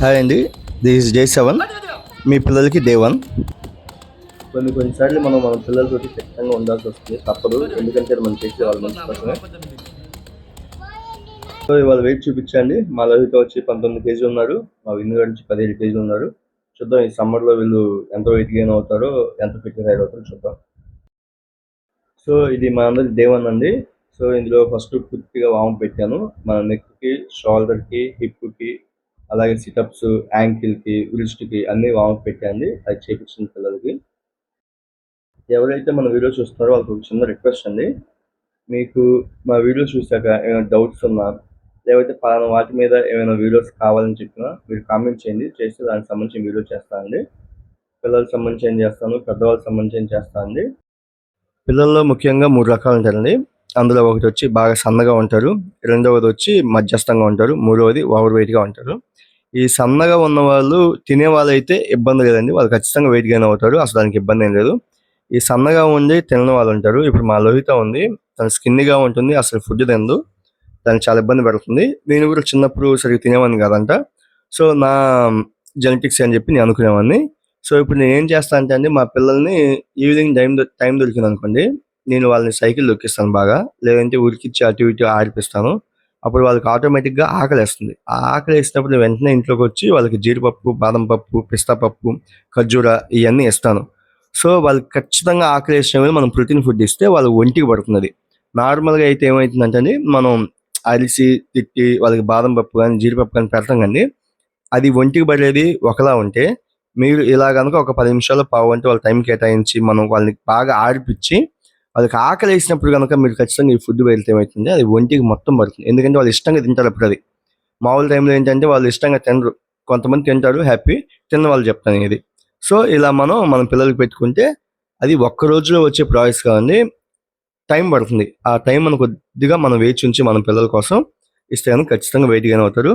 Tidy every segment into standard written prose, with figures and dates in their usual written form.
Hi అండి, this is day 7. మీ పిల్లలకి day 1. కొన్నిసార్లు మనం మన పిల్లలతో ఖచ్చితంగా ఉండాల్సి వస్తుంది, తప్పదు. ఎందుకంటే మనం చేసే వాళ్ళ మంచి కోసమే. సో ఇవాళ వెయిట్ చూపించండి. మా లలిత వచ్చి 19 కేజీలు ఉన్నారు, మా విన్ను గారు నుంచి 17 కేజీలు ఉన్నారు. చూద్దాం ఈ సమ్మర్లో వీళ్ళు ఎంత వెయిట్ గెయిన్ అవుతారో, ఎంత ఫిట్ అవుతారో చూద్దాం. సో ఇది మా అందరి డే 1 అండి. సో ఇందులో ఫస్ట్ పూర్తిగా వామ్ పెట్టాను. మన నెక్కి, షోల్డర్కి, హిప్కి, అలాగే సిటప్స్, యాంకిల్కి, రిస్ట్కి అన్నీ వామ్ పెట్టండి. అది చేపించిన పిల్లలకి. ఎవరైతే మన వీడియో చూస్తున్నారో వాళ్ళకి ఒక చిన్న రిక్వెస్ట్ అండి. మీకు మా వీడియో చూసాక ఏమైనా డౌట్స్ ఉన్నా, లేకపోతే పలానా వాటి మీద ఏమైనా వీడియోస్ కావాలని చెప్పినా మీరు కామెంట్ చేయండి. చేస్తే దానికి సంబంధించిన వీడియో చేస్తానండి. పిల్లలకు సంబంధించి ఏం చేస్తాను, పెద్దవాళ్ళకి సంబంధించి ఏం చేస్తానండి. పిల్లల్లో ముఖ్యంగా 3 రకాలు ఉంటారండి. అందులో ఒకటి వచ్చి బాగా సన్నగా ఉంటారు, రెండవది వచ్చి మధ్యస్థంగా ఉంటారు, మూడవది ఓవర్ వెయిట్గా ఉంటారు. ఈ సన్నగా ఉన్న వాళ్ళు తినే వాళ్ళైతే ఇబ్బంది లేదండి, వాళ్ళు ఖచ్చితంగా వెయిట్ గెయిన్ అవుతారు, అసలు దానికి ఇబ్బంది ఏం లేదు. ఈ సన్నగా ఉండి తినని వాళ్ళు ఉంటారు. ఇప్పుడు మా లోహిత ఉంది, తన స్కిన్గా ఉంటుంది, అసలు ఫుడ్ తినదు, దానికి చాలా ఇబ్బంది పడుతుంది. నేను కూడా చిన్నప్పుడు సరిగ్గా తినేవాడిని కాదంట. సో నా జెనెటిక్స్ అని చెప్పి నేను అనుకునేవాడిని. సో ఇప్పుడు నేను ఏం చేస్తాను అంటే అండి, మా పిల్లల్ని ఈవినింగ్ టైం దొరికింది అనుకోండి, నేను వాళ్ళని సైకిల్ దొక్కిస్తాను బాగా, లేదంటే ఉరికిచ్చి అటు ఇటు ఆడిపిస్తాను. అప్పుడు వాళ్ళకి ఆటోమేటిక్గా ఆకలేస్తుంది. ఆ ఆకలి వేసినప్పుడు వెంటనే ఇంట్లోకి వచ్చి వాళ్ళకి జీడిపప్పు, బాదం పప్పు, పిస్తా పప్పు, ఖర్జూర ఇవన్నీ ఇస్తాను. సో వాళ్ళకి ఖచ్చితంగా ఆకలి వేసిన మనం ప్రోటీన్ ఫుడ్ ఇస్తే వాళ్ళ ఒంటికి పడుతుంది. నార్మల్గా అయితే ఏమవుతుందంటే అండి, మనం అరిసి తిట్టి వాళ్ళకి బాదం పప్పు కానీ జీడిపప్పు కానీ పెడతాం కానీ అది ఒంటికి పడేది ఒకలా ఉంటే, మీరు ఇలా కనుక ఒక 10 నిమిషాలు పావుగంట వాళ్ళ టైం కేటాయించి మనం వాళ్ళని బాగా ఆడిపించి వాళ్ళకి ఆకలి వేసినప్పుడు కనుక మీరు ఖచ్చితంగా ఈ ఫుడ్ వెళ్తే ఏమవుతుంది, అది ఒంటికి మొత్తం పడుతుంది. ఎందుకంటే వాళ్ళు ఇష్టంగా తింటారు. అప్పుడు అది మామూలు టైంలో ఏంటంటే వాళ్ళు ఇష్టంగా తినరు. కొంతమంది తింటారు హ్యాపీ, తిన్న వాళ్ళు చెప్తాను ఇది. సో ఇలా మన పిల్లలకి పెట్టుకుంటే అది ఒక్క రోజులో వచ్చే ప్రాసెస్ కాదండి, టైం పడుతుంది. ఆ టైం మనం కొద్దిగా మనం వేచి ఉంచి మన పిల్లల కోసం ఇస్తే కనుక ఖచ్చితంగా వెయిట్ గెయిన్ అవుతారు.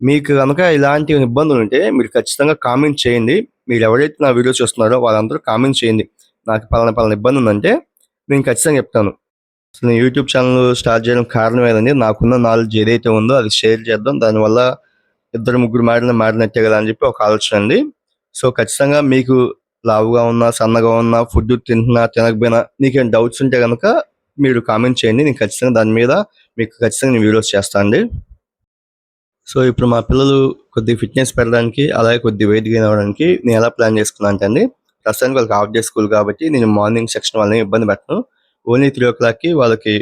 మీకు కనుక ఇలాంటి ఇబ్బందులు ఉంటే మీరు ఖచ్చితంగా కామెంట్ చేయండి. మీరు ఎవరైతే నా వీడియో చూస్తున్నారో వాళ్ళందరూ కామెంట్ చేయండి. నాకు పలానా ఇబ్బంది ఉందంటే నేను ఖచ్చితంగా చెప్తాను. అసలు నేను యూట్యూబ్ ఛానల్ స్టార్ట్ చేయడం కారణం ఏదండి, నాకున్న నాలెడ్జ్ ఏదైతే ఉందో అది షేర్ చేద్దాం, దానివల్ల 2-3 మారినట్టే కదా అని చెప్పి ఒక ఆలోచన అండి. సో ఖచ్చితంగా మీకు లావుగా ఉన్నా, సన్నగా ఉన్నా, ఫుడ్ తింటున్నా తినకపోయినా మీకేం డౌట్స్ ఉంటే కనుక మీరు కామెంట్ చేయండి. నేను ఖచ్చితంగా దాని మీద మీకు ఖచ్చితంగా నేను వీడియోస్ చేస్తాను అండి. సో ఇప్పుడు మా పిల్లలు కొద్దిగా ఫిట్నెస్ పెరగడానికి, అలాగే కొద్దిగా వెయిట్ గెయిన్ అవ్వడానికి నేను ఎలా ప్లాన్ చేసుకున్నాను అంటే అండి, ప్రస్తుతానికి వాళ్ళకి హాఫ్ డే స్కూల్ కాబట్టి నేను మార్నింగ్ సెక్షన్ వాళ్ళని ఇబ్బంది పెట్టను. ఓన్లీ 3 o'clockకి వాళ్ళకి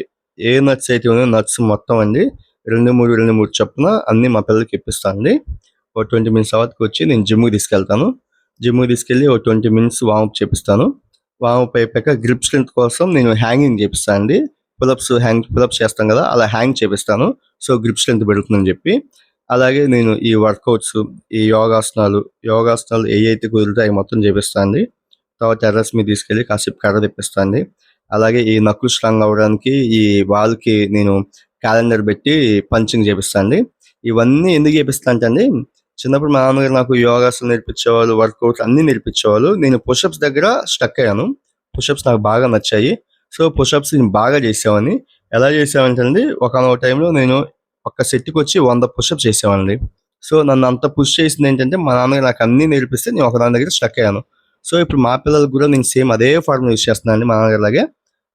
ఏ నట్స్ అయితే ఉన్నాయో నట్స్ మొత్తం అండి 2-3 చొప్పున అన్ని మా పిల్లలకి ఇప్పిస్తాను అండి. ఒక 20 minutes తర్వాతకి వచ్చి నేను జిమ్కి తీసుకెళ్తాను. జిమ్కి తీసుకెళ్ళి ఒక 20 minutes వార్మప్ చేపిస్తాను. వార్మప్ అయిపోయాక గ్రిప్ స్ట్రెంత్ కోసం నేను హ్యాంగింగ్ చేపిస్తాను అండి. పులప్స్ చేస్తాం కదా, అలా హ్యాంగ్ చేపిస్తాను. సో గ్రిప్ స్ట్రెంత్ పెరుగుతుందని చెప్పి. అలాగే నేను ఈ వర్కౌట్స్, ఈ యోగాసనాలు ఏవైతే కుదిరితే అవి మొత్తం చేపిస్తాను అండి. తర్వాత టెర్రస్ మీద తీసుకెళ్ళి కాసేపు కర్ర తెప్పిస్తాను అండి. అలాగే ఈ నక్కులు స్ట్రాంగ్ అవ్వడానికి ఈ వాళ్ళకి నేను క్యాలెండర్ పెట్టి పంచింగ్ చేపిస్తాను అండి. ఇవన్నీ ఎందుకు చేపిస్తా అంటే అండి, చిన్నప్పుడు మా నాన్నగారు నాకు యోగాసనం నేర్పించేవాళ్ళు, వర్కౌట్స్ అన్నీ నేర్పించేవాళ్ళు. నేను పుషప్స్ దగ్గర స్టక్ అయ్యాను. పుషప్స్ నాకు బాగా నచ్చాయి. సో పుషప్స్ నేను బాగా చేసేవాడిని. ఎలా చేసేవాడిని అండి, ఒకనొక టైంలో నేను ఒక్క సెట్కి వచ్చి 100 పుషప్స్ చేసేవాడిని. సో నన్ను అంత పుష్ చేసింది ఏంటంటే, మా నాన్నగారు నాకు అన్నీ నేర్పిస్తే నేను ఒకదాని దగ్గర స్టక్ అయ్యాను. సో ఇప్పుడు మా పిల్లలకు కూడా నేను సేమ్ అదే ఫార్ములా యూస్ చేస్తున్నాను అండి. మా నాన్నగారు లాగే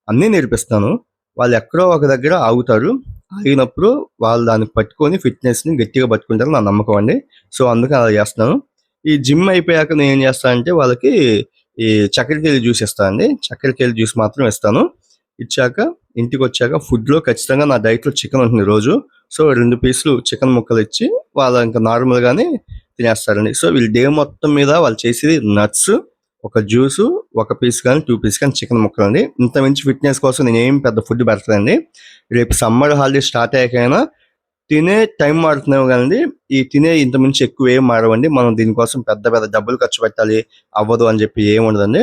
అన్నీ నేర్పిస్తాను. వాళ్ళు ఎక్కడో ఒక దగ్గర ఆగుతారు. ఆగినప్పుడు వాళ్ళు దాన్ని పట్టుకొని ఫిట్నెస్ని గట్టిగా పట్టుకుంటారు, నా నమ్మకం అండి. సో అందుకని అలా చేస్తున్నాను. ఈ జిమ్ అయిపోయాక నేను ఏం చేస్తానంటే వాళ్ళకి ఈ చక్కెరకేళి జ్యూస్ ఇస్తాను అండి. చక్కెరకేళి జ్యూస్ మాత్రం ఇస్తాను. ఇచ్చాక ఇంటికి వచ్చాక ఫుడ్లో ఖచ్చితంగా నా డైట్లో చికెన్ ఉంటుంది రోజు. సో 2 పీసులు చికెన్ ముక్కలు ఇచ్చి వాళ్ళు ఇంకా నార్మల్గానే తినేస్తారండి. సో వీళ్ళు డే మొత్తం మీద వాళ్ళు చేసేది నట్స్, ఒక జ్యూసు, 1 పీస్ కానీ 2 పీస్ కానీ చికెన్ ముక్కలు అండి. ఇంత మించి ఫిట్నెస్ కోసం నేను ఏం పెద్ద ఫుడ్ పెడతానండి. రేపు సమ్మర్ హాలిడే స్టార్ట్ అయ్యాకైనా తినే టైం మారుతున్నాము కానీ ఈ తినే ఇంత మించి ఎక్కువ ఏం మారవండి. మనం దీనికోసం పెద్ద పెద్ద డబ్బులు ఖర్చు పెట్టాలి అవ్వదు అని చెప్పి ఏం ఉండదండి.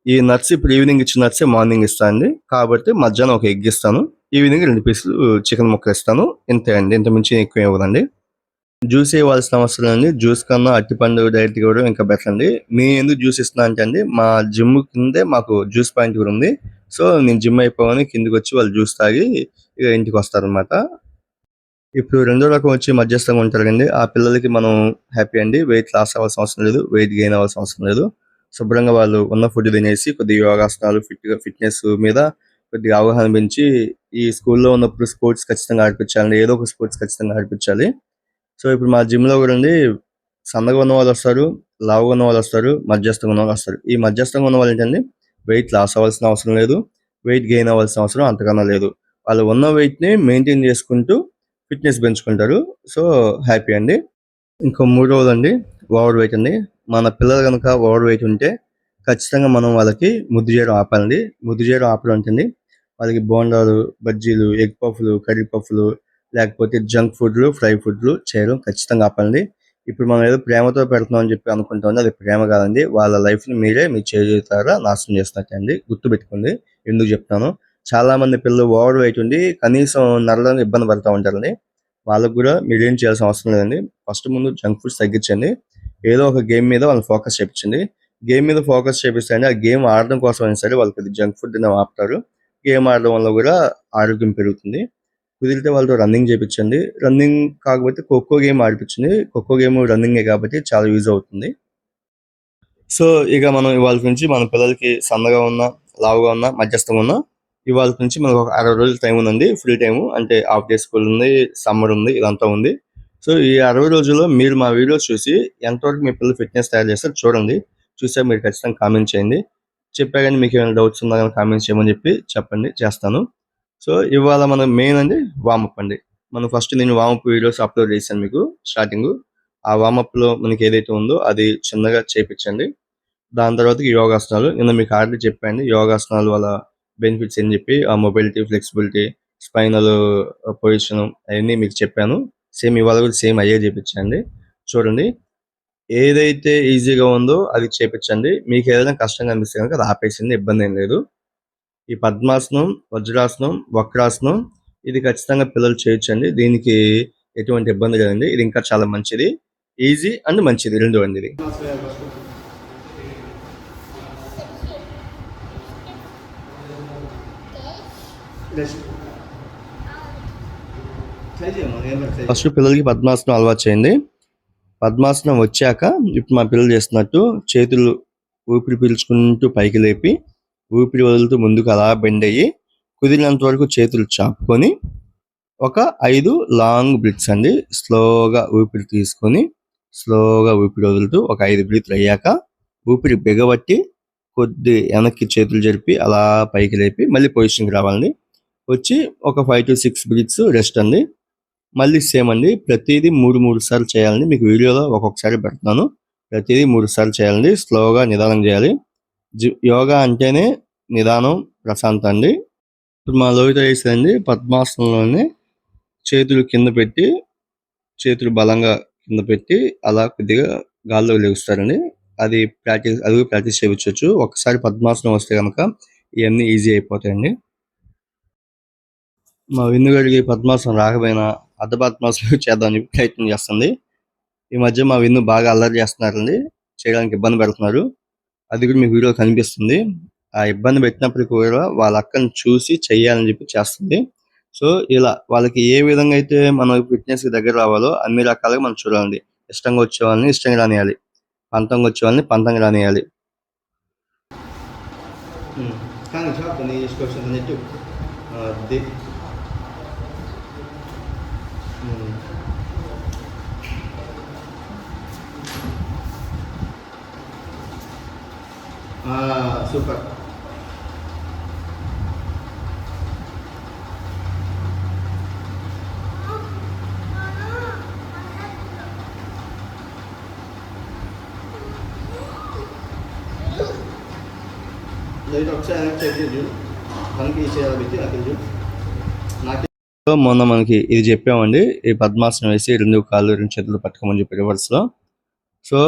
ఈ నట్స్ ఇప్పుడు ఈవినింగ్ ఇచ్చిన నట్సే మార్నింగ్ ఇస్తానండి. కాబట్టి మధ్యాహ్నం ఒక ఎగ్ ఇస్తాను, ఈవినింగ్ 2 పీసులు చికెన్ ముక్కలు ఇస్తాను. ఇంతే అండి, ఇంత మించి ఎక్కువ ఇవ్వదండి. జ్యూస్ ఇవ్వాల్సిన అవసరం అండి. జ్యూస్ కన్నా అరటిపండు డైరెక్ట్ ఇవ్వడం ఇంకా బెటర్ అండి. నేను ఎందుకు జ్యూస్ ఇస్తున్నా అంటే అండి, మా జిమ్ కిందే మాకు జ్యూస్ పాయింట్ కూడా ఉంది. సో నేను జిమ్ అయిపోగానే కిందికి వచ్చి వాళ్ళు జ్యూస్ తాగి ఇక ఇంటికి వస్తారనమాట. ఇప్పుడు రెండో రకం వచ్చి మధ్యస్థంగా ఉంటారు కదండి. ఆ పిల్లలకి మనం హ్యాపీ అండి. వెయిట్ లాస్ అవ్వాల్సిన అవసరం లేదు. వెయిట్ గెయిన్ అవ్వాల్సిన అవసరం లేదు. శుభ్రంగా వాళ్ళు ఉన్న ఫుడ్ తినేసి కొద్దిగా యోగాసనాలు, ఫిట్‌నెస్ మీద కొద్దిగా అవగాహన పెంచి ఈ స్కూల్‌లో ఉన్నప్పుడు స్పోర్ట్స్ ఖచ్చితంగా ఆడిపించాలండి. ఏదో ఒక స్పోర్ట్స్ ఖచ్చితంగా ఆడిపించాలి. సో, ఇప్పుడు మా జిమ్‌లో గూడండి సన్నగా ఉన్న వాళ్ళొస్తారు, లావుగా ఉన్న వాళ్ళొస్తారు, మధ్యస్థంగా ఉన్న వాళ్ళొస్తారు. ఈ మధ్యస్థంగా ఉన్న వాళ్ళేంటండి వెయిట్ లాస్ అవ్వాల్సిన అవసరం లేదు. వెయిట్ గెయిన్ అవ్వాల్సిన అవసరం అంతకన్నా లేదు. వాళ్ళు ఉన్న వెయిట్‌ని మెయింటైన్ చేసుకుంటూ ఫిట్‌నెస్ పెంచుకుంటారు. సో, హ్యాపీ అండి. ఇంకో మూడవదండి ఓవర్ వెయిట్ అండి. మన పిల్లలు గనక ఓవర్ వెయిట్ ఉంటే ఖచ్చితంగా మనం వాళ్ళకి ముద్దు చేయడం ఆపాలండి. ముద్దు చేయడం ఆపడం అంటే వాళ్ళకి బోండాలు, బజ్జీలు, ఎగ్ పఫ్‌లు, కర్రీ పఫ్‌లు లేకపోతే జంక్ ఫుడ్‌లు, ఫ్రై ఫుడ్‌లు చేయడం ఖచ్చితంగా ఆపాలండి. ఇప్పుడు మనం ఏదో ప్రేమతో పెడుతున్నాం అని చెప్పి అనుకుంటామండి. అది ప్రేమ కాదండి. వాళ్ళ లైఫ్‌ని మీరే మీ చేతులారా నాశనం చేస్తున్నట్టే. గుర్తుపెట్టుకోండి. ఎందుకు చెప్తానో. చాలా మంది పిల్లలు ఓవర్ వెయిట్ ఉండి కనీసం నడవడానికి ఇబ్బంది పడతా ఉంటారండి. వాళ్ళకి కూడా మీరేం చేయాల్సిన అవసరం లేదండి. ఫస్ట్ ముందు జంక్ ఫుడ్స్ తగ్గించండి. ఏదో ఒక గేమ్ మీద వాళ్ళని ఫోకస్ చేపించండి. గేమ్ మీద ఫోకస్ చేపిస్తే అండి ఆ గేమ్ ఆడడం కోసమైనా సరే వాళ్ళకి జంక్ ఫుడ్ తినడం ఆపుతారు. గేమ్ ఆడడం వల్ల కూడా ఆరోగ్యం పెరుగుతుంది. కుదిరితే వాళ్ళతో రన్నింగ్ చేపించండి. రన్నింగ్ కాకపోతే ఖోఖో గేమ్ ఆడిపించండి. ఖోఖో గేమ్ రన్నింగే కాబట్టి చాలా యూజ్ అవుతుంది. సో, ఇక మనం ఇవాల్టి నుంచి మన పిల్లలకి సన్నగా ఉన్నా, లావుగా ఉన్నా, మధ్యస్థంగా ఉన్నా ఇవాల్టి నుంచి మనకు ఒక 60 రోజులు టైం ఉందండి. Free time. అంటే హాఫ్ డే స్కూల్ ఉంది, సమ్మర్ ఉంది, ఇదంతా ఉంది. సో, ఈ 60 రోజుల్లో మీరు మా వీడియోస్ చూసి ఎంతవరకు మీ పిల్లలు ఫిట్‌నెస్ తయారు చేస్తారో చూడండి. చూసాక మీరు ఖచ్చితంగా కామెంట్ చేయండి. చెప్పా గాని మీకేమైనా డౌట్స్ ఉన్నా గాని కామెంట్స్ చేయమని చెప్పి చెప్పండి చేస్తాను. సో, ఇవాళ మనం మెయిన్ అండి వార్మప్ అండి. మనం ఫస్ట్ నేను వార్మప్ వీడియోస్ అప్‌లోడ్ చేశాను మీకు స్టార్టింగు. ఆ వార్మప్‌లో మనకి ఏదైతే ఉందో అది చిన్నగా చేపిచ్చండి. దాని తర్వాత యోగాసనాలు. నిన్న మీకు ఆల్రెడీ చెప్పాను. యోగాసనాల వల్ల బెనిఫిట్స్ అని చెప్పి ఆ మొబిలిటీ, ఫ్లెక్సిబిలిటీ, స్పైనల్ పొజిషన్ అయన్నీ మీకు చెప్పాను. సేమ్ ఇవాళ కూడా సేమ్ అయ్యే చేపిచ్చండి. చూడండి. ఏదైతే ఈజీగా ఉందో అది చేపిచ్చండి. మీకేదైనా కష్టంగా అనిపిస్తే గనుక అది ఆపేసేయండి. ఇబ్బందేం లేదు. ఈ పద్మాసనం, వజ్రాసనం, వక్రాసనం ఇది ఖచ్చితంగా పిల్లలు చేయొచ్చండి. దీనికి ఎటువంటి ఇబ్బంది లేదండి. ఇది ఇంకా చాలా మంచిది. ఈజీ అండ్ మంచిది 2 అండి ఇది. ఫస్ట్ పిల్లలకి పద్మాసనం అలవాటు చేయండి. పద్మాసనం వచ్చాక ఇప్పుడు మా పిల్లలు చేస్తున్నట్టు చేతులు ఊపిరి పీల్చుకుంటూ పైకి లేపి ఊపిరి వదులుతూ ముందుకు అలా బెండ్ అయ్యి కుదిరినంత వరకు చేతులు చాపుకొని ఒక 5 లాంగ్ బ్రీత్స్ అండి. స్లోగా ఊపిరి తీసుకొని స్లోగా ఊపిరి వదులుతూ ఒక 5 బ్రీత్లు అయ్యాక ఊపిరి బిగబట్టి కొద్ది వెనక్కి చేతులు జరిపి అలా పైకి లేపి మళ్ళీ పొజిషన్కి రావాలండి. వచ్చి ఒక 5-6 బ్రీత్స్ రెస్ట్ అండి. మళ్ళీ సేమ్ అండి. ప్రతిదీ 3 సార్లు చేయాలండి. మీకు వీడియోలో ఒక్కొక్కసారి పెడుతున్నాను. ప్రతిదీ 3 సార్లు చేయాలండి. స్లోగా నిదానం చేయాలి. యోగా అంటేనే నిదానం, ప్రశాంతం అండి. ఇప్పుడు మా లోహిత చేసేదండి పద్మాసనంలోనే చేతులు కింద పెట్టి, చేతులు బలంగా కింద పెట్టి అలా కొద్దిగా గాల్లోకి లెగుస్తారండి. అది ప్రాక్టీస్ చేయించొచ్చు. ఒకసారి పద్మాసనం వస్తే గనక ఇవన్నీ ఈజీ అయిపోతాయండి. మా విన్నుగాడికి పద్మాసనం రాకపోయినా అర్ధ పద్మాసనం చేద్దామని చెప్పి ప్రయత్నం చేస్తుంది. ఈ మధ్య మా విన్ను బాగా అల్లరి చేస్తున్నారండి. చేయడానికి ఇబ్బంది పెడుతున్నారు. అది కూడా మీకు వీడియో కనిపిస్తుంది. ఆ ఇబ్బంది పెట్టినప్పటికీ కూడా వాళ్ళ అక్కని చూసి చెయ్యాలని చెప్పి చేస్తుంది. సో, ఇలా వాళ్ళకి ఏ విధంగా అయితే మనం ఫిట్‌నెస్‌కి దగ్గర రావాలో అన్ని రకాలుగా మనం చూడాలండి. ఇష్టంగా వచ్చే వాళ్ళని ఇష్టంగా రానియాలి. పంతంగా వచ్చే వాళ్ళని పంతంగా రానియాలి. కానీ చాపు నీ ఇష్టం వచ్చింది నెట్టు. అది. సూపర్. మొన్న మనకి ఇది చెప్పామండి. ఈ పద్మాసనం వేసి 2 కాళ్ళు 2 చేతులు పట్టుకోమని చెప్పి రివర్స్ లో. సో,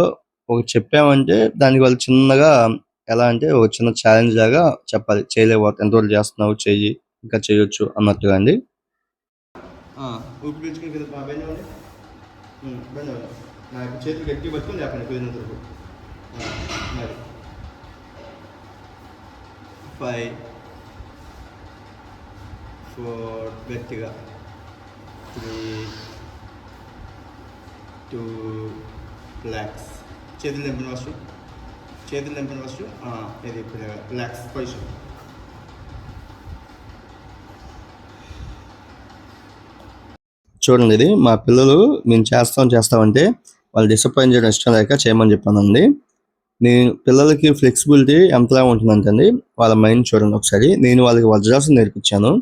ఒకటి చెప్పామంటే దానికి వాళ్ళు చిన్నగా ఎలా అంటే ఒక చిన్న ఛాలెంజ్ లాగా చెప్పాలి. చేయలేకపోతే ఎంతవరకు చేస్తున్నావు చెయ్యి ఇంకా చేయొచ్చు అన్నట్టుగా అండి. ఊపిరి పీల్చుకుని కింద బెండ్ నా చేతులు గట్టి పట్టుకుని లేపండి కుదిరినంత వరకు. మరి 5 4 గట్టిగా 3, 2, relax. చేతులు నింపండి ఫస్ట్. ఇది ఇప్పుడు రిలాక్స్ పొజిషన్. చూడండి, ఇది మా పిల్లలు మేము చేస్తామంటే వాళ్ళు డిసప్పాయింట్ చేయడం ఇష్టం లేక చేయమని చెప్పానండి. నేను పిల్లలకి ఫ్లెక్సిబిలిటీ ఎంతలా ఉంటుందంటే వాళ్ళ మైండ్ చూడండి ఒకసారి. నేను వాళ్ళకి వజ్రాసనం నేర్పించాను.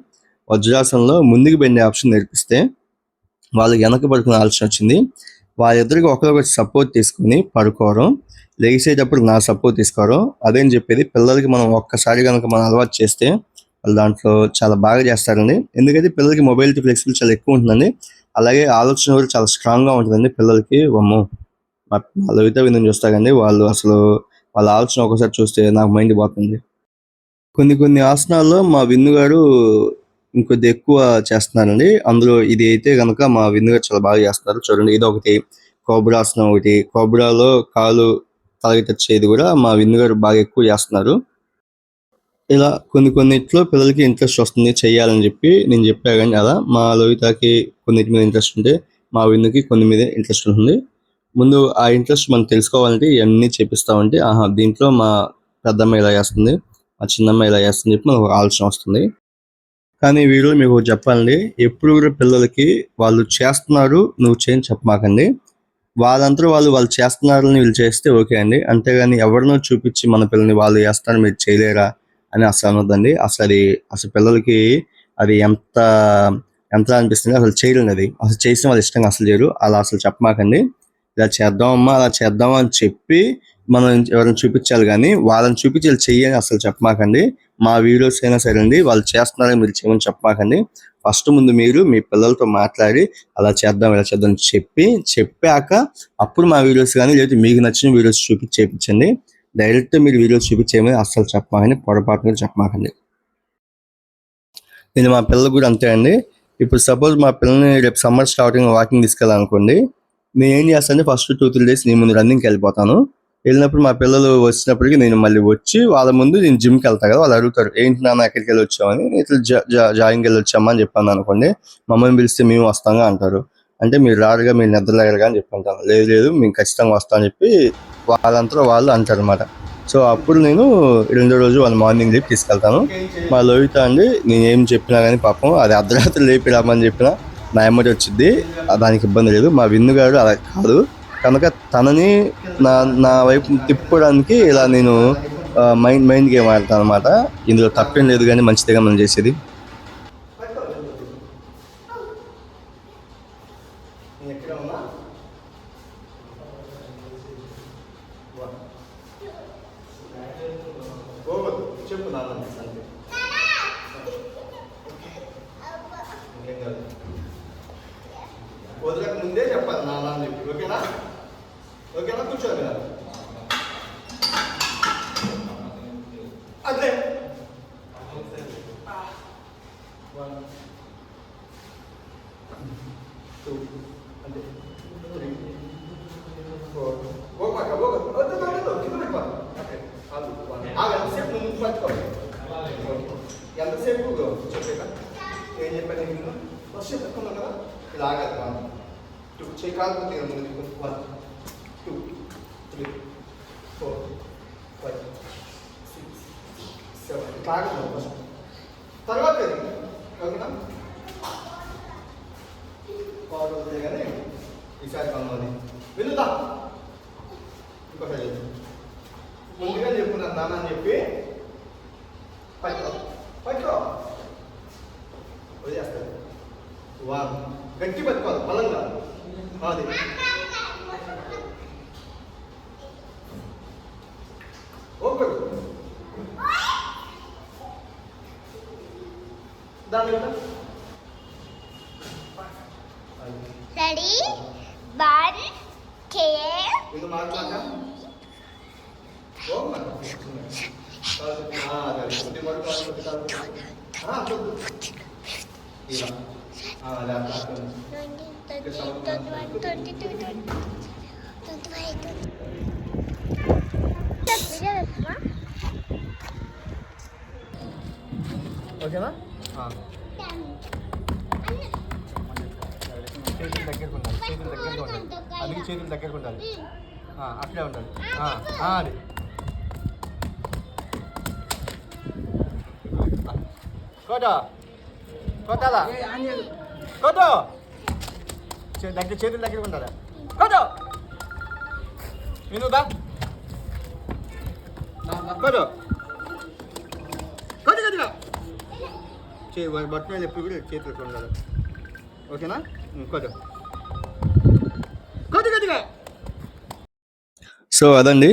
వజ్రాసనంలో ముందుకు బెండే ఆప్షన్ నేర్పిస్తే వాళ్ళకి వెనక పడుకునే ఆలోచన వచ్చింది. వాళ్ళిద్దరికి ఒకరికొకటి సపోర్ట్ తీసుకుని పడుకోవడం, లేచేటప్పుడు నా సపోర్ట్ తీసుకోవడం అదేం చెప్పేది. పిల్లలకి మనం ఒక్కసారి కనుక మనం అలవాటు చేస్తే వాళ్ళు దాంట్లో చాలా బాగా చేస్తారండి. ఎందుకంటే పిల్లలకి మొబైలిటీ ఫ్లెక్సిబిలిటీ చాలా ఎక్కువ ఉంటుందండి. అలాగే ఆలోచన కూడా చాలా స్ట్రాంగ్గా ఉంటుందండి పిల్లలకి. మా లలిత విందుని చూస్తా కానీ వాళ్ళు అసలు వాళ్ళ ఆలోచన ఒకసారి చూస్తే నాకు మైండ్ పోతుంది. కొన్ని ఆసనాల్లో మా విన్ను గారు ఇంకొద్ది ఎక్కువ చేస్తున్నారండి. అందులో ఇది అయితే కనుక మా విన్ను గారు చాలా బాగా చేస్తున్నారు. చూడండి, ఇది ఒకటి కోబ్రాసనం, ఒకటి కోబ్రాలో కాలు తలకి తెచ్చేది కూడా మా విన్ను గారు బాగా ఎక్కువ చేస్తున్నారు. ఇలా కొన్నిట్లో పిల్లలకి ఇంట్రెస్ట్ వస్తుంది చెయ్యాలని చెప్పి నేను చెప్పా. కానీ అలా మా లోహితకి కొన్నిటి మీద ఇంట్రెస్ట్ ఉంటే మా విన్నుకి కొన్ని మీద ఇంట్రెస్ట్ ఉంటుంది. ముందు ఆ ఇంట్రెస్ట్ మనం తెలుసుకోవాలంటే ఇవన్నీ చేపిస్తామంటే దీంట్లో మా పెద్దమ్మాయి ఇలా చేస్తుంది, మా చిన్నమ్మాయి ఇలా చేస్తుంది చెప్పి మనకు ఒక ఆలోచన వస్తుంది. కానీ వీళ్ళు మీకు చెప్పాలండి, ఎప్పుడు కూడా పిల్లలకి వాళ్ళు చేస్తున్నారు నువ్వు చేయని చెప్పమాకండి. వాళ్ళంతా వాళ్ళు చేస్తున్నారని వీళ్ళు చేస్తే ఓకే అండి. అంతేగాని ఎవరినో చూపించి మన పిల్లల్ని వాళ్ళు చేస్తారు మీరు చేయలేరా అని అసలు అనొద్దండి. అసలు పిల్లలకి అది ఎంత అనిపిస్తుంది అసలు చేయలేండి. అది అసలు చేసిన వాళ్ళు ఇష్టంగా అసలు చేయరు. అలా అసలు చెప్పమాకండి. ఇలా చేద్దామమ్మా అలా చేద్దామా అని చెప్పి మనం ఎవరైనా చూపించాలి కానీ వాళ్ళని చూపించి వీళ్ళు చెయ్యని అసలు చెప్పమాకండి. మా వీడియోస్ అయినా సరే అండి, వాళ్ళు చేస్తున్నారని మీరు చేయమని చెప్పమాకండి. ఫస్ట్ ముందు మీరు మీ పిల్లలతో మాట్లాడి అలా చేద్దాం ఇలా చేద్దాం చెప్పాక అప్పుడు మా వీడియోస్ కానీ లేకపోతే మీకు నచ్చిన వీడియోస్ చేయించండి. డైరెక్ట్ మీరు వీడియోస్ చూపించేయమని అస్సలు చెప్పమాకండి, పొరపాటు మీద చెప్పమాకండి. నేను మా పిల్లలకు కూడా అంతే అండి. ఇప్పుడు సపోజ్ మా పిల్లల్ని రేపు సమ్మర్ స్టార్టింగ్ వాకింగ్ తీసుకెళ్ళాలనుకోండి, నేను ఏం చేస్తానంటే ఫస్ట్ 2-3 days నేను ముందు రన్నింగ్కి వెళ్ళిపోతాను. వెళ్ళినప్పుడు మా పిల్లలు వచ్చినప్పటికీ నేను మళ్ళీ వచ్చి వాళ్ళ ముందు నేను జిమ్కి వెళ్తాను కదా, వాళ్ళు అడుగుతారు ఏంటి నాన్న ఎక్కడికి వెళ్ళి వచ్చామని. ఇట్లా జాగింగ్కి వెళ్ళి వచ్చామా అని చెప్పాను అనుకోండి, మమ్మల్ని పిలిస్తే మేము వస్తాంగా అంటారు. అంటే మీరు రారుగా మీరు నిద్రలేరుగా అని చెప్పి అంటాను. లేదు మేము ఖచ్చితంగా వస్తామని చెప్పి వాళ్ళంతా వాళ్ళు అంటారు అనమాట. సో అప్పుడు నేను 2వ రోజు వాళ్ళు మార్నింగ్ లేపి తీసుకెళ్తాను. మా లోహిత అండి నేను ఏం చెప్పినా కానీ పాపం అది అర్ధరాత్రి లేపి రామని చెప్పినా నా ఎమ్మటి వచ్చింది, దానికి ఇబ్బంది లేదు. మా విన్ను గారు అలా కాదు కనుక తనని నా వైపు తిప్పడానికి ఇలా నేను మైండ్ గేమ్ ఆడతాను అనమాట. ఇందులో తప్పేం లేదు కానీ మంచిదిగా మనం చేసేది. చెప్పు వదలకు ముందే చెప్పాలి నాన్న అని చెప్పి. ఓకేనా కూర్చోండి. అదే 1 2 అంటే 3 4 ఎంతసేపు ముందు పట్టుకోవాలి. ఎంతసేపు చెప్పేక ఏం చెప్పాను నేను ఫస్ట్ చెప్పుకున్నాను కదా, ఇలా ఆగదు. 2 చేయి కాకపోతే 1 2 3 4 5 6 7 ఇట్లా ఆగదు ఫస్ట్, తర్వాత ఓకేనా. పవర్ వద్దే కానీ ఈసారి కమ్మది వినుదా. ఇంకోసారి ముందుగా చెప్పుకున్నాను నాన్న అని చెప్పి పట్టుకో వదిలేస్తాడు. 1 గట్టి పట్టుకోవాలి బలంగా. అది ఓకే దాని రెడీ 1 ఇది మాట్లాడక ఓకేనా. చేతులు దగ్గరగా ఉండాలి. అందుకే చేతులు దగ్గరగా ఉండాలి. అట్లే ఉండాలి. అది కొట్టు కొట్టాలా కొట్టు చేతులు దగ్గరగా ఉండాలి. కొట్టు వినుదా కొట్టు కొట్టు కొద్దిగా బట్టలు ఎప్పుడు కూడా చేతులు ఉండాలి. ఓకేనా? కొట్టు కొట్టు కొద్దిగా. సో అదండి,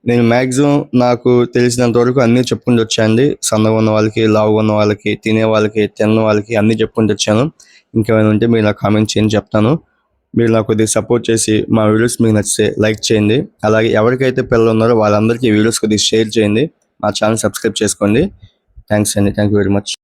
నేను మ్యాక్సిమం నాకు తెలిసినంత వరకు అన్నీ చెప్పుకుంటూ వచ్చానండి. సన్నగా ఉన్న వాళ్ళకి, లావుగా ఉన్న వాళ్ళకి, తినే వాళ్ళకి, తిన్న వాళ్ళకి అన్నీ చెప్పుకుంటూ వచ్చాను. ఇంకేమైనా ఉంటే మీరు నాకు కామెంట్ చేయండి, చెప్తాను. మీరు నాకు కొద్దిగా సపోర్ట్ చేసి మా వీడియోస్ మీకు నచ్చితే లైక్ చేయండి. అలాగే ఎవరికైతే పిల్లలు ఉన్నారో వాళ్ళందరికీ వీడియోస్ కొద్దిగా షేర్ చేయండి. మా ఛానల్ సబ్స్క్రైబ్ చేసుకోండి. థ్యాంక్స్ అండి. Thank you very much.